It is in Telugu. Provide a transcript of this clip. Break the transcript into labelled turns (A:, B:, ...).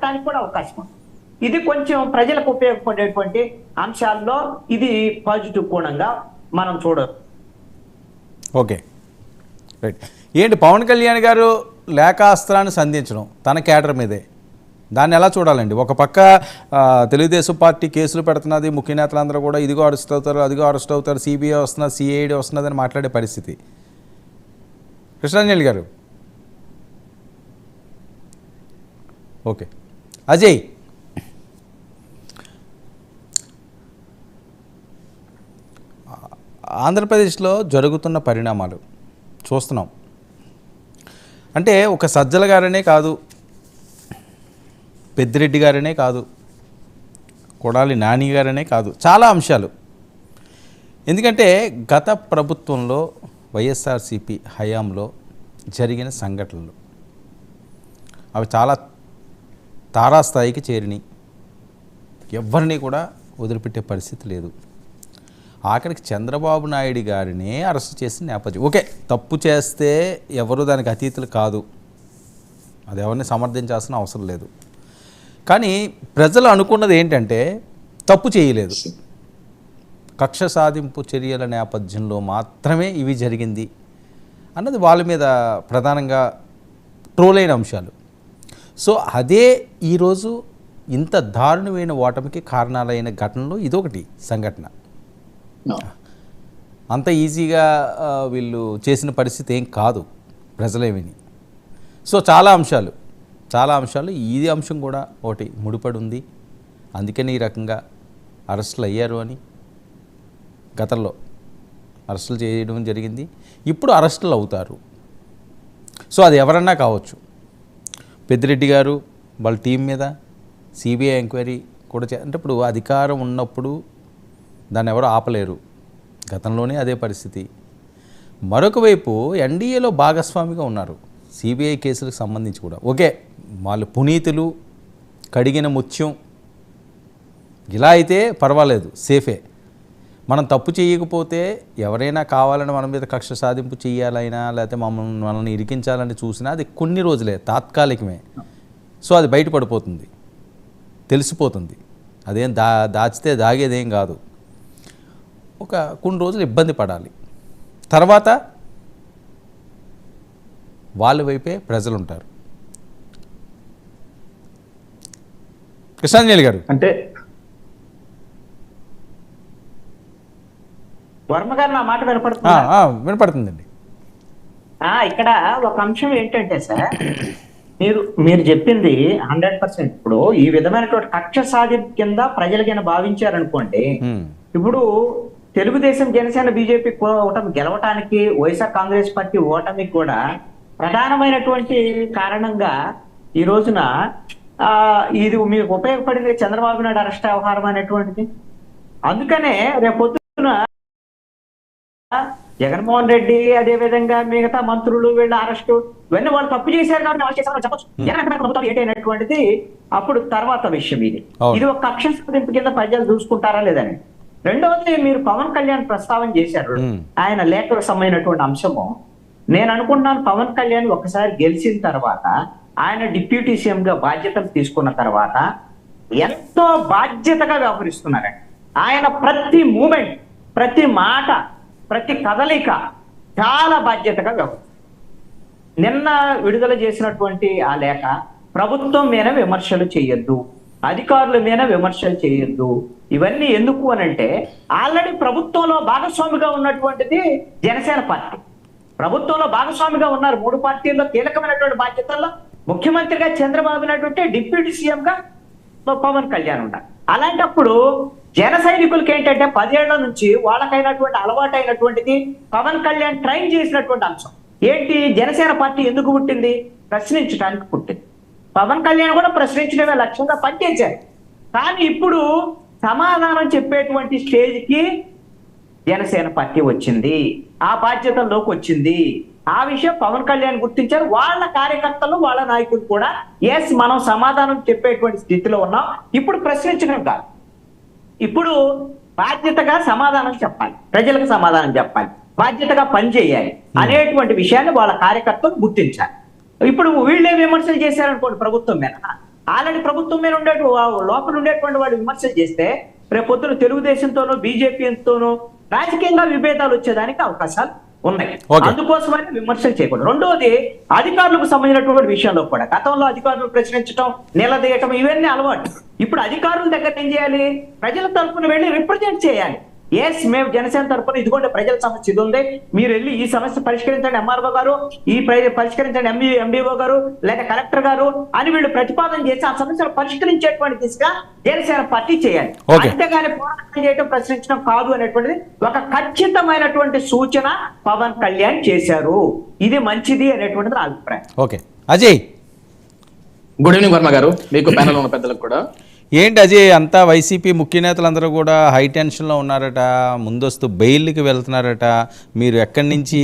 A: ఉండటానికి కూడా అవకాశం ఉంది. ఇది కొంచెం ప్రజలకు ఉపయోగపడేటువంటి అంశాల్లో ఇది పాజిటివ్ కోణంగా మనం చూడవచ్చు.
B: Okay, right. ఏంటి పవన్ కళ్యాణ్ గారు లేఖాస్త్రాన్ని సంధించడం తన కేడర్ మీదే, దాన్ని ఎలా చూడాలండి? ఒక పక్క తెలుగుదేశం పార్టీ కేసులు పెడుతున్నది, ముఖ్య నేతలందరూ కూడా ఇదిగో అరెస్ట్ అవుతారు, అదిగో అరెస్ట్ అవుతారు, సిబిఐ వస్తున్నది, సిఐడి వస్తున్నది అని మాట్లాడే పరిస్థితి. కృష్ణాంజలి గారు, ఓకే. అజయ్, ఆంధ్రప్రదేశ్లో జరుగుతున్న పరిణామాలు చూస్తున్నాం. అంటే ఒక సజ్జల గారనే కాదు, పెద్దిరెడ్డి గారనే కాదు, కొడాలి నాని గారనే కాదు, చాలా అంశాలు. ఎందుకంటే గత ప్రభుత్వంలో వైఎస్ఆర్సీపీ హయాంలో జరిగిన సంఘటనలు అవి చాలా తారాస్థాయికి చేరినాయి. ఎవరిని కూడా వదిలిపెట్టే పరిస్థితి లేదు. ఆఖరికి చంద్రబాబు నాయుడు గారినే అరెస్ట్ చేసిన నేపథ్యం. ఓకే, తప్పు చేస్తే ఎవరు దానికి అతీతులు కాదు, అది ఎవరిని సమర్థించాల్సిన అవసరం లేదు. కానీ ప్రజలు అనుకున్నది ఏంటంటే తప్పు చేయలేదు, కక్ష సాధింపు చర్యల నేపథ్యంలో మాత్రమే ఇవి జరిగింది అన్నది వాళ్ళ మీద ప్రధానంగా ట్రోల్ అయిన అంశాలు. సో అదే ఈరోజు ఇంత దారుణమైన ఓటమికి కారణాలైన ఘటనలో ఇదొకటి సంఘటన. అంత ఈజీగా వీళ్ళు చేసిన పరిస్థితి ఏం కాదు ప్రజలేమిని. సో చాలా అంశాలు ఇది అంశం కూడా ఒకటి ముడిపడి ఉంది. అందుకని ఈ రకంగా అరెస్టులు అయ్యారు అని గతంలో అరెస్టులు చేయడం జరిగింది, ఇప్పుడు అరెస్టులు అవుతారు. సో అది ఎవరన్నా కావచ్చు. పెద్దిరెడ్డి గారు వాళ్ళ టీం మీద సిబిఐ ఎంక్వైరీ కూడా అంటే ఇప్పుడు అధికారం ఉన్నప్పుడు దాన్ని ఎవరు ఆపలేరు. గతంలోనే అదే పరిస్థితి. మరొక వైపు ఎన్డీఏలో భాగస్వామిగా ఉన్నారు సిబిఐ కేసులకు సంబంధించి కూడా. ఓకే, వాళ్ళు పునీతులు, కడిగిన ముత్యం, ఇలా అయితే పర్వాలేదు, సేఫే. మనం తప్పు చేయకపోతే ఎవరైనా కావాలని మన మీద కక్ష సాధింపు చేయాలైనా లేకపోతే మనల్ని ఇరికించాలని చూసినా అది కొన్ని రోజులే, తాత్కాలికమే. సో అది బయటపడిపోతుంది, తెలిసిపోతుంది. అదేం దాచితే దాగేదేం కాదు. ఒక కొన్ని రోజులు ఇబ్బంది పడాలి, తర్వాత వాళ్ళ వైపే ప్రజలు ఉంటారు. కృష్ణాంజలి గారు,
A: అంటే వర్మ గారు నా మాట
B: వినపడుతుందండి.
A: ఇక్కడ ఒక అంశం ఏంటంటే సార్, మీరు చెప్పింది 100%. ఇప్పుడు ఈ విధమైనటువంటి కక్ష సాధింపు కింద ప్రజలు కింద భావించారనుకోండి, ఇప్పుడు తెలుగుదేశం, జనసేన, బీజేపీ ఓటమి గెలవటానికి, వైఎస్ఆర్ కాంగ్రెస్ పార్టీ ఓటమికి కూడా ప్రధానమైనటువంటి కారణంగా ఈ రోజున ఇది మీకు ఉపయోగపడింది చంద్రబాబు నాయుడు అరెస్ట్ వ్యవహారం అనేటువంటిది. అందుకనే రేపొద్దున జగన్మోహన్ రెడ్డి, అదే విధంగా మిగతా మంత్రులు, వీళ్ళ అరెస్టు, ఇవన్నీ వాళ్ళు తప్పు చేశారు కాబట్టి వాళ్ళు చేశారని చెప్పచ్చు. జగన్ ప్రభుత్వం ఏంటైనటువంటిది అప్పుడు తర్వాత విషయం. ఇది ఒక కక్ష సాధింపు కింద ప్రజలు చూసుకుంటారా లేదని. రెండవది, మీరు పవన్ కళ్యాణ్ ప్రస్తావన చేశారు, ఆయన లేఖకు సంబంధించినటువంటి అంశము. నేను అనుకుంటున్నాను పవన్ కళ్యాణ్ ఒకసారి గెలిచిన తర్వాత, ఆయన డిప్యూటీ సీఎం గా బాధ్యతలు తీసుకున్న తర్వాత ఎంతో బాధ్యతగా వ్యవహరిస్తున్నారండి. ఆయన ప్రతి మూమెంట్, ప్రతి మాట, ప్రతి కదలిక చాలా బాధ్యతగా వ్యవహరిస్తారు. నిన్న విడుదల చేసినటువంటి ఆ లేఖ, ప్రభుత్వం మీద విమర్శలు చేయొద్దు, అధికారుల మీద విమర్శలు చేయొద్దు, ఇవన్నీ ఎందుకు అనంటే ఆల్రెడీ ప్రభుత్వంలో భాగస్వామిగా ఉన్నటువంటిది జనసేన పార్టీ. ప్రభుత్వంలో భాగస్వామిగా ఉన్నారు. 3 పార్టీల్లో కీలకమైనటువంటి బాధ్యతల్లో ముఖ్యమంత్రిగా చంద్రబాబు నాయుడు, డిప్యూటీ సీఎం గా పవన్ కళ్యాణ్ ఉన్నారు. అలాంటప్పుడు జన సైనికులకి ఏంటంటే 10 ఏళ్ల నుంచి వాళ్ళకైనటువంటి అలవాటు అయినటువంటిది పవన్ కళ్యాణ్ ట్రైన్ చేసినటువంటి అంశం ఏంటి, జనసేన పార్టీ ఎందుకు పుట్టింది? ప్రశ్నించడానికి పుట్టింది. పవన్ కళ్యాణ్ కూడా ప్రశ్నించడమే లక్ష్యంగా పనిచేశారు. కానీ ఇప్పుడు సమాధానం చెప్పేటువంటి స్టేజ్కి జనసేన పార్టీ వచ్చింది, ఆ బాధ్యతల్లోకి వచ్చింది. ఆ విషయం పవన్ కళ్యాణ్ గుర్తించారు. వాళ్ళ కార్యకర్తలు, వాళ్ళ నాయకులు కూడా ఎస్ మనం సమాధానం చెప్పేటువంటి స్థితిలో ఉన్నాం, ఇప్పుడు ప్రశ్నించడం కాదు, ఇప్పుడు బాధ్యతగా సమాధానం చెప్పాలి, ప్రజలకు సమాధానం చెప్పాలి, బాధ్యతగా పనిచేయాలి అనేటువంటి విషయాన్ని వాళ్ళ కార్యకర్తలు గుర్తించాలి. ఇప్పుడు వీళ్ళే విమర్శలు చేశారనుకోండి ప్రభుత్వం మీద, ఆల్రెడీ ప్రభుత్వం మీద లోపల ఉండేటువంటి వాళ్ళు విమర్శలు చేస్తే రేపు పొద్దున తెలుగుదేశంతోనూ బీజేపీతోనూ రాజకీయంగా విభేదాలు వచ్చేదానికి అవకాశాలు ఉన్నాయి. అందుకోసమని విమర్శలు చేయకూడదు. రెండోది, అధికారులకు సంబంధించినటువంటి విషయంలో కూడా గతంలో అధికారులు ప్రశ్నించడం, నిలదీయటం ఇవన్నీ అలవాటు. ఇప్పుడు అధికారుల దగ్గర ఏం చేయాలి? ప్రజల తరఫున వెళ్ళి రిప్రజెంట్ చేయాలి. ఎస్, మేము జనసేన తరఫున ఇదిగోండి ప్రజల సమస్య ఇది ఉంది, మీరు వెళ్ళి ఈ సమస్య పరిష్కరించండి ఎంఆర్ఓ గారు, ఈ పరిష్కరించండి ఎండిఓ గారు లేదా కలెక్టర్ గారు అని వీళ్ళు ప్రతిపాదన చేసి ఆ సమస్యలు పరిష్కరించేటువంటి దిశగా జనసేన పార్టీ చేయాలి. అంతేగాని పోరాటం చేయడం, ప్రశ్నించడం కాదు అనేటువంటిది ఒక ఖచ్చితమైనటువంటి సూచన పవన్ కళ్యాణ్ చేశారు. ఇది మంచిది అనేటువంటిది నా అభిప్రాయం.
B: Okay, Ajay.
C: Good evening Varma గారు, మీకు ప్యానల్ ఉన్న పెద్దలకు కూడా.
B: ఏంటి అజయ్, అంతా వైసీపీ ముఖ్య నేతలందరూ కూడా హై టెన్షన్లో ఉన్నారట, ముందస్తు బెయిల్కి వెళ్తున్నారట. మీరు ఎక్కడి నుంచి